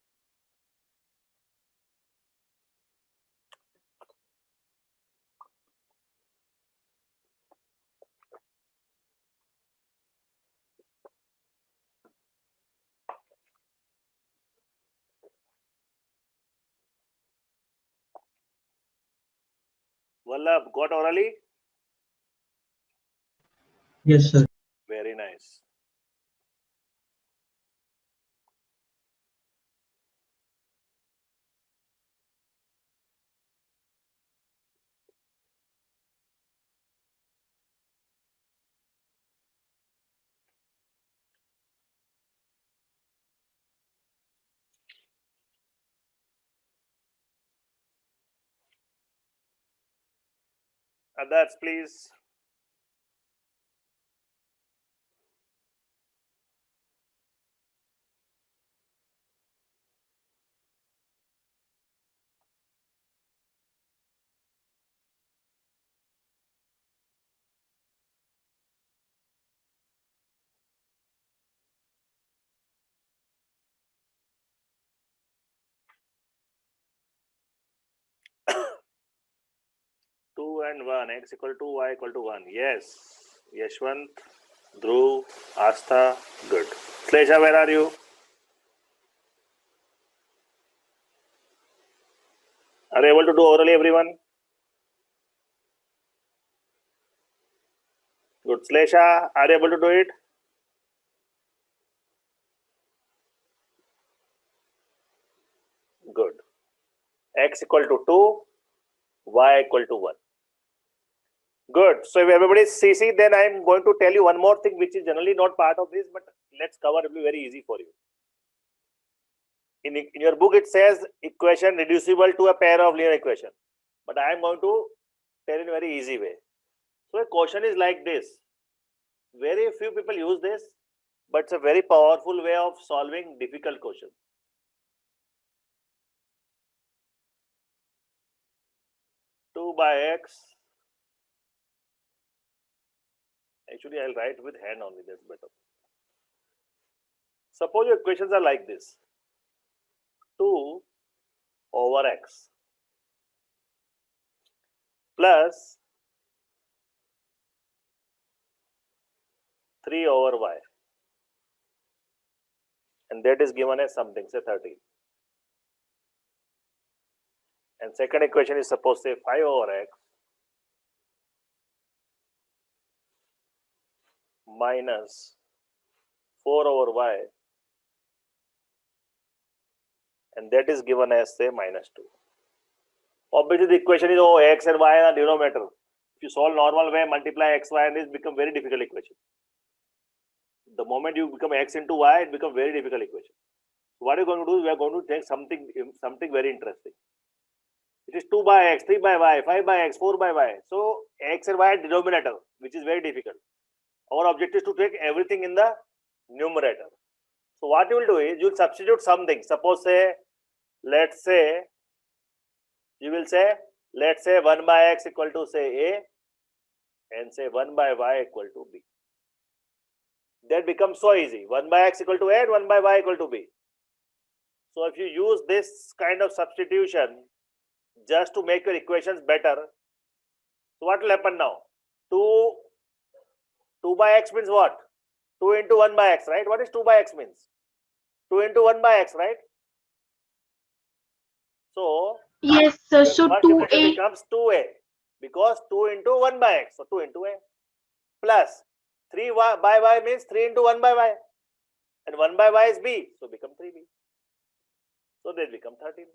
Speaker 1: Vallabh, got orally?
Speaker 5: Yes, sir.
Speaker 1: Very nice. Others, please. Two and 1, x equal to y equal to 1. Yes. Yashwant, Dhruv, Astha, good. Slesha, where are you? Are you able to do orally, everyone? Good. Slesha, are you able to do it? Good. X equal to 2, y equal to 1. Good. So if everybody is CC, then I am going to tell you one more thing which is generally not part of this, but let's cover. It will be very easy for you. In your book, it says equation reducible to a pair of linear equation, but I am going to tell in a very easy way. So a question is like this. Very few people use this, but it's a very powerful way of solving difficult questions. Two by x. Actually, I'll write with hand only. That's better. Suppose your equations are like this. 2 over x plus 3 over y, and that is given as something, say 30. And second equation is suppose say 5 over x minus 4 over y, and that is given as say minus 2. Obviously, the equation is x and y are denominator. If you solve normal way, multiply x, y, and this become very difficult equation. The moment you become x into y, it becomes very difficult equation. So what are you going to do? We are going to take something very interesting. It is 2 by x, 3 by y, 5 by x, 4 by y. So x and y are denominator, which is very difficult. Our objective is to take everything in the numerator. So what you will do is you will substitute something. Suppose say, let's say, you will say, let's say 1 by x equal to say a, and say 1 by y equal to b. That becomes so easy. 1 by x equal to a and 1 by y equal to b. So if you use this kind of substitution just to make your equations better, so what will happen now? 2 by x means what? 2 into 1 by x, right? What is 2 by x means? 2 into 1 by x, right? So
Speaker 4: Yes, sir.
Speaker 1: your
Speaker 4: So
Speaker 1: first equation
Speaker 4: 2a.
Speaker 1: becomes 2a because 2 into 1 by x. So 2 into a. plus 3 by y means 3 into 1 by y. And 1 by y is b. So become 3b. So they become 13.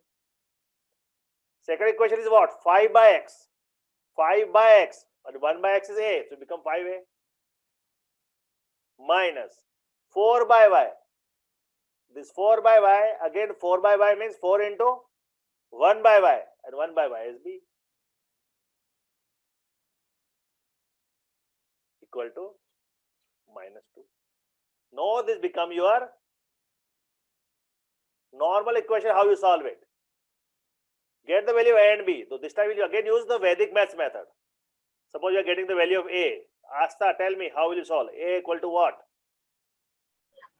Speaker 1: Second equation is what? 5 by x. 5 by x. And 1 by x is a. So become 5a. Minus 4 by y. This 4 by y, again 4 by y means 4 into 1 by y. And 1 by y is b. Equal to minus 2. Now this become your normal equation. How you solve it? Get the value of a and b. So this time you again use the Vedic Maths method. Suppose you are getting the value of a. Asta, tell me how will you solve? A equal to what?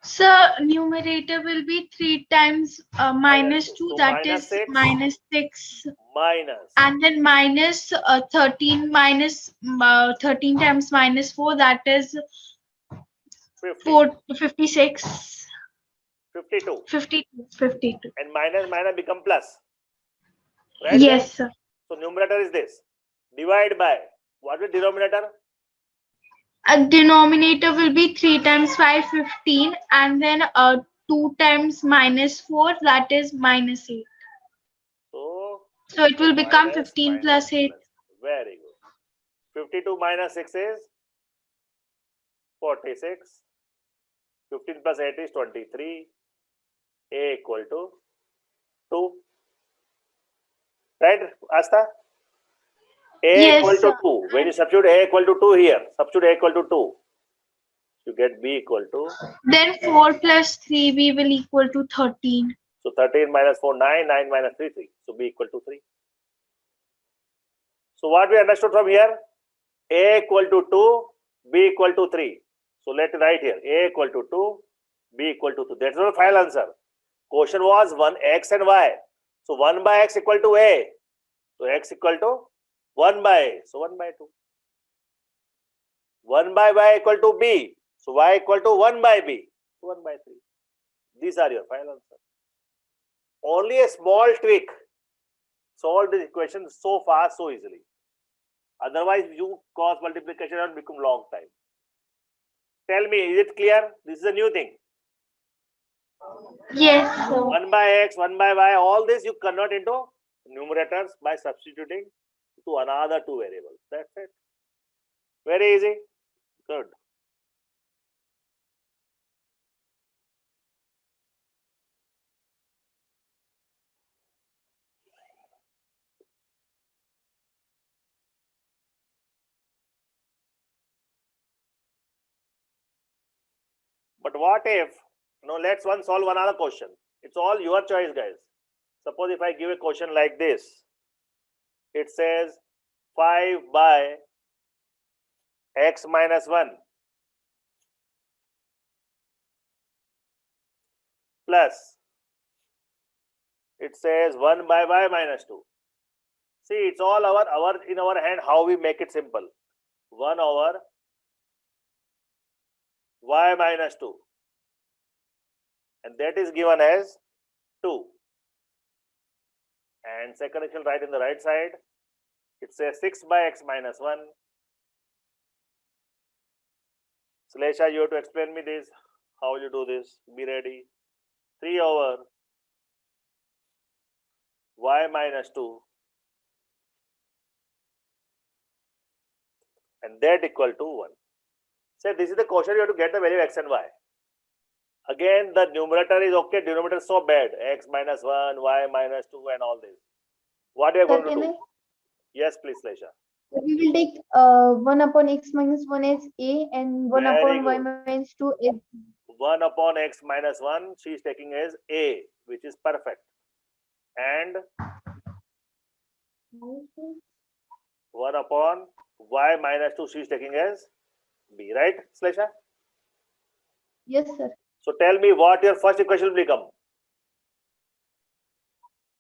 Speaker 4: So numerator will be 3 times minus 2,
Speaker 1: So
Speaker 4: that
Speaker 1: minus
Speaker 4: is
Speaker 1: 6.
Speaker 4: minus 6.
Speaker 1: Minus.
Speaker 4: And then minus 13 minus 13 times minus 4, that is 56.
Speaker 1: 52.
Speaker 4: 52.
Speaker 1: And minus become plus. Right?
Speaker 4: Yes, sir.
Speaker 1: So numerator is this. Divide by. What will denominator?
Speaker 4: A denominator will be 3 times 5, 15, and then 2 times minus 4, that is minus 8.
Speaker 1: So
Speaker 4: it will become
Speaker 1: minus,
Speaker 4: 15 plus 8.
Speaker 1: plus. Very good. 52 minus 6 is 46. 15 plus 8 is 23. A equal to 2. Right, Asta? A
Speaker 4: Yes,
Speaker 1: equal to
Speaker 4: sir.
Speaker 1: 2. When you substitute A equal to 2 here, substitute A equal to 2. You get B equal to.
Speaker 4: Then 4 plus 3b will equal to 13.
Speaker 1: So 13 minus 4, 9. 9 minus 3, 3. So B equal to 3. So what we understood from here? A equal to 2, B equal to 3. So let us write here. A equal to 2, B equal to 2. That's not the final answer. Question was 1 x and y. So 1 by x equal to A. So x equal to 1 by A. So 1 by 2. 1 by y equal to B. So y equal to 1 by B. So 1 by 3. These are your final answer. Only a small tweak. Solve this equation so fast, so easily. Otherwise, you cross multiplication and become long time. Tell me, is it clear? This is a new thing.
Speaker 4: Yes, sir.
Speaker 1: 1 by x, 1 by y, all this you convert into numerators by substituting to another two variables. That's it. Very easy. Good. But what if, let's solve another question. It's all your choice, guys. Suppose if I give a question like this, it says 5 by x minus 1 plus it says 1 by y minus 2. See, it's all in our hand how we make it simple. 1 over y minus 2. And that is given as 2. And second, I shall write in the right side. It says 6 by x minus 1. Shlesha, you have to explain me this. How will you do this? Be ready. 3 over y minus 2. And that equal to 1. So this is the question, you have to get the value of x and y. Again, the numerator is okay, denominator is so bad. X minus 1, y minus 2 and all this. What are you going to do? Yes, please, Shlesha.
Speaker 3: We will take 1 upon x minus 1 as a and 1
Speaker 1: Very
Speaker 3: upon y
Speaker 1: good.
Speaker 3: minus 2 as
Speaker 1: 1 upon x minus 1, she is taking as a, which is perfect. And 1 upon y minus 2, she is taking as b, right, Shlesha?
Speaker 3: Yes, sir.
Speaker 1: So tell me what your first equation will become.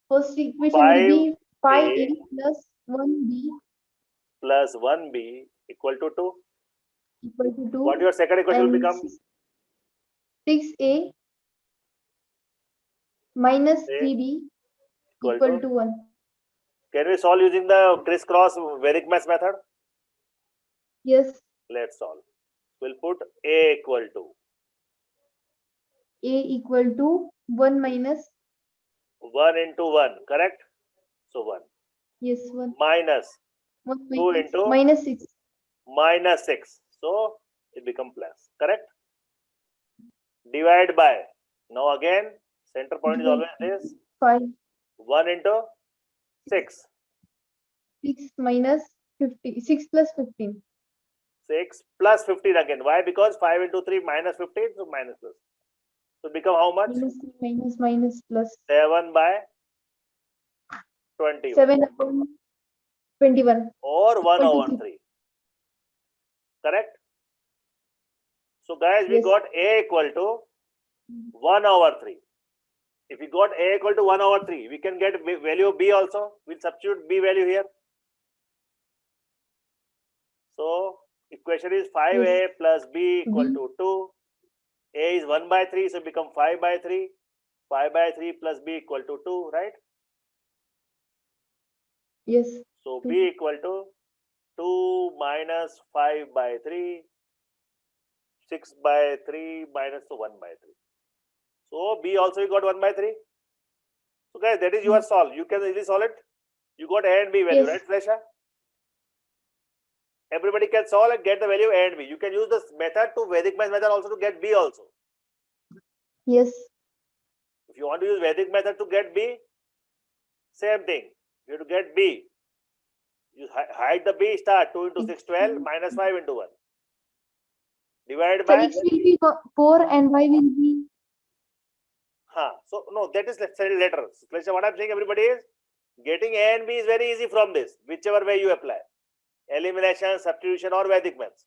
Speaker 3: First equation will be 5a plus 1b
Speaker 1: Plus 1b equal to 2.
Speaker 3: equal to 2.
Speaker 1: What your second equation will
Speaker 3: and
Speaker 1: become?
Speaker 3: 6a minus
Speaker 1: A
Speaker 3: 3b
Speaker 1: equal
Speaker 3: equal
Speaker 1: to
Speaker 3: to 1.
Speaker 1: Can we solve using the crisscross Vedic Maths method?
Speaker 3: Yes.
Speaker 1: Let's solve. We'll put A equal to
Speaker 3: A equal to 1 minus,
Speaker 1: 1 into 1, correct? So 1
Speaker 3: yes, 1.
Speaker 1: minus
Speaker 3: 1
Speaker 1: 2
Speaker 3: minus,
Speaker 1: into
Speaker 3: minus 6.
Speaker 1: minus 6. So it becomes plus, correct? Divide by. Now again, center point is always this.
Speaker 3: 5.
Speaker 1: 1 into 6.
Speaker 3: 6 minus 50. 6 plus 15.
Speaker 1: 6 plus 15 again. Why? Because 5 into 3 minus 15, so minus plus. So become how much?
Speaker 3: Minus 3 minus plus
Speaker 1: 7 by 21.
Speaker 3: 7 upon 21.
Speaker 1: Or 1
Speaker 3: Equal to
Speaker 1: over
Speaker 3: 3.
Speaker 1: 3. Correct? So guys, we
Speaker 3: Yes.
Speaker 1: got A equal to 1 over 3. If we got A equal to 1 over 3, we can get value of B also. We'll substitute B value here. So equation is 5A
Speaker 3: Yes.
Speaker 1: plus B equal
Speaker 3: B.
Speaker 1: to 2. A is 1 by 3, so become 5 by 3. 5 by 3 plus B equal to 2, right?
Speaker 3: Yes.
Speaker 1: So
Speaker 3: 2.
Speaker 1: B equal to 2 minus 5 by 3, 6 by 3 minus 1 by 3. So B also you got 1 by 3. So guys, that is your solve. You can easily solve it. You got A and B value,
Speaker 3: Yes.
Speaker 1: right, Flasha? Everybody can solve and get the value A and B. You can use this method to Vedic Maths method also to get B also.
Speaker 3: Yes.
Speaker 1: If you want to use Vedic method to get B, same thing. You have to get B. You hide the B, start 2 into 6, 12, minus 5 into 1. Divide
Speaker 3: So
Speaker 1: by.
Speaker 3: X will be 4 and Y will be.
Speaker 1: So no, that is let's say later. So what I'm saying, everybody, is getting A and B is very easy from this, whichever way you apply. Elimination, substitution, or Vedic maths.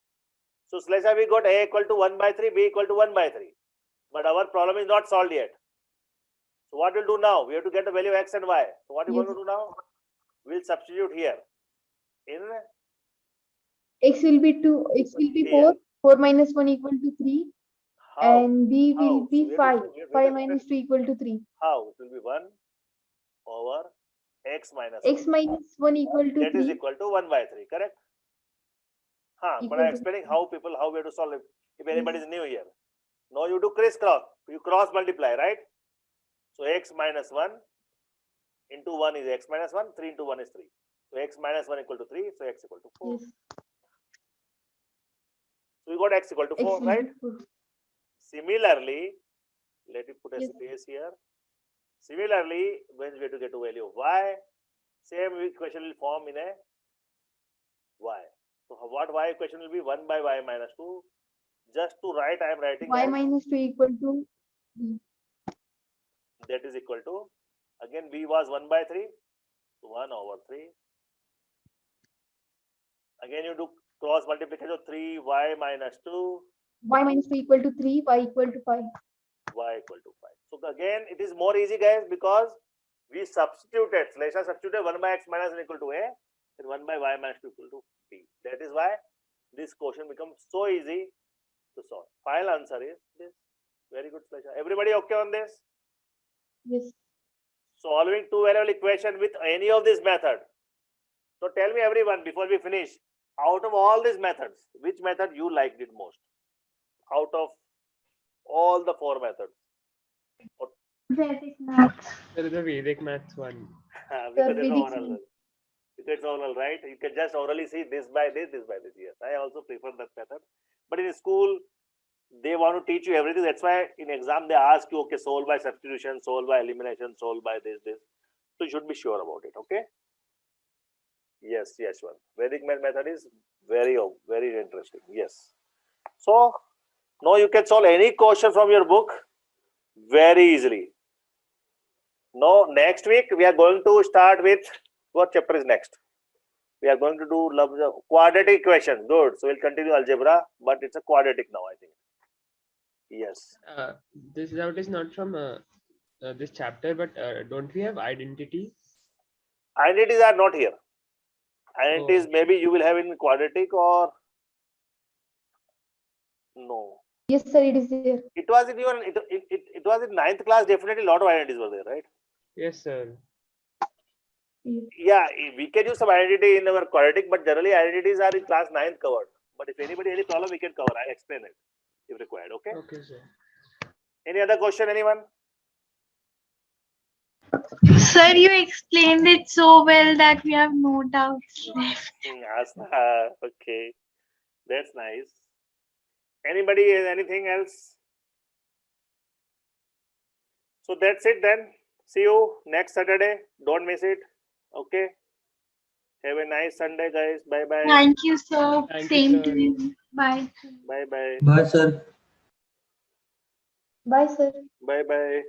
Speaker 1: So let's say we got A equal to 1 by 3, B equal to 1 by 3. But our problem is not solved yet. So what we'll do now? We have to get the value of X and Y. So what are you going to do now? We'll substitute here. In
Speaker 3: X will be 2. X will be
Speaker 1: here.
Speaker 3: 4. 4 minus 1 equal to 3.
Speaker 1: How?
Speaker 3: And B will
Speaker 1: How?
Speaker 3: be
Speaker 1: So we have
Speaker 3: 5.
Speaker 1: to- we have
Speaker 3: 5
Speaker 1: to-
Speaker 3: minus 2 equal to 3.
Speaker 1: How? It will be 1 over X minus
Speaker 3: X
Speaker 1: 1.
Speaker 3: minus 1 equal to
Speaker 1: That is
Speaker 3: 3.
Speaker 1: equal to 1 by 3, correct? But
Speaker 3: Equal
Speaker 1: I'm
Speaker 3: to
Speaker 1: explaining how we have to solve it. If anybody is new here. Now you do crisscross. You cross multiply, right? So X minus 1 into 1 is X minus 1. 3 into 1 is 3. So X minus 1 equal to 3. So X equal to 4.
Speaker 3: Yes.
Speaker 1: So we got X equal to
Speaker 3: X
Speaker 1: 4,
Speaker 3: will
Speaker 1: right?
Speaker 3: be 4.
Speaker 1: Similarly, let me put a
Speaker 3: Yes.
Speaker 1: space here. Similarly, when we have to get to value of Y, same equation will form in a Y. So what Y equation will be? 1 by Y minus 2. Just to write, I am writing
Speaker 3: Y
Speaker 1: as
Speaker 3: minus 2 equal to B.
Speaker 1: that is equal to, again B was 1 by 3. So 1 over 3. Again you do cross multiplication of 3, Y minus 2,
Speaker 3: Y minus 2 equal to 3. Y equal to 5.
Speaker 1: Y equal to 5. So again it is more easy, guys, because we substituted, Lesha substituted 1 by X minus 1 equal to A and 1 by Y minus 2 equal to B. That is why this question becomes so easy to solve. Final answer is this. Very good, Lesha. Everybody okay on this?
Speaker 3: Yes.
Speaker 1: Solving two variable equation with any of this method. So tell me, everyone, before we finish, out of all these methods, which method you liked it most? Out of all the 4 methods.
Speaker 4: Vedic Maths.
Speaker 2: The Vedic Maths one.
Speaker 1: Because it's
Speaker 3: Vedic
Speaker 1: oral.
Speaker 3: Maths.
Speaker 1: Because it's oral, right? You can just orally see this by this, this by this. Yes, I also prefer that method. But in school, they want to teach you everything. That's why in exam, they ask you, okay, solve by substitution, solve by elimination, solve by this. So you should be sure about it, okay? Yes, yes, one. Vedic math method is very, very interesting. Yes. So now you can solve any question from your book very easily. Now next week we are going to start with what chapter is next? We are going to do quadratic equations. Good. So we'll continue algebra, but it's a quadratic now, I think. Yes.
Speaker 2: This doubt is not from this chapter, but don't we have identity?
Speaker 1: Identities are not here. Identities
Speaker 2: Oh.
Speaker 1: maybe you will have in quadratic or no.
Speaker 3: Yes, sir, it is there.
Speaker 1: It was in even it was in 9th class. Definitely a lot of identities were there, right?
Speaker 2: Yes, sir.
Speaker 3: Yes.
Speaker 1: Yeah, we can use some identity in our quadratic, but generally identities are in class 9th covered. But if anybody any problem, we can cover. I explain it if required. Okay.
Speaker 2: Okay, sir.
Speaker 1: Any other question? Anyone?
Speaker 4: Sir, you explained it so well that we have no doubts left.
Speaker 1: Okay, that's nice. Anybody anything else? So that's it then. See you next Saturday. Don't miss it. Okay. Have a nice Sunday, guys. Bye bye.
Speaker 4: Thank you, sir.
Speaker 2: Thank you,
Speaker 4: Same
Speaker 2: sir.
Speaker 4: to you. Bye.
Speaker 1: Bye bye.
Speaker 5: Bye, sir.
Speaker 3: Bye, sir.
Speaker 1: Bye bye.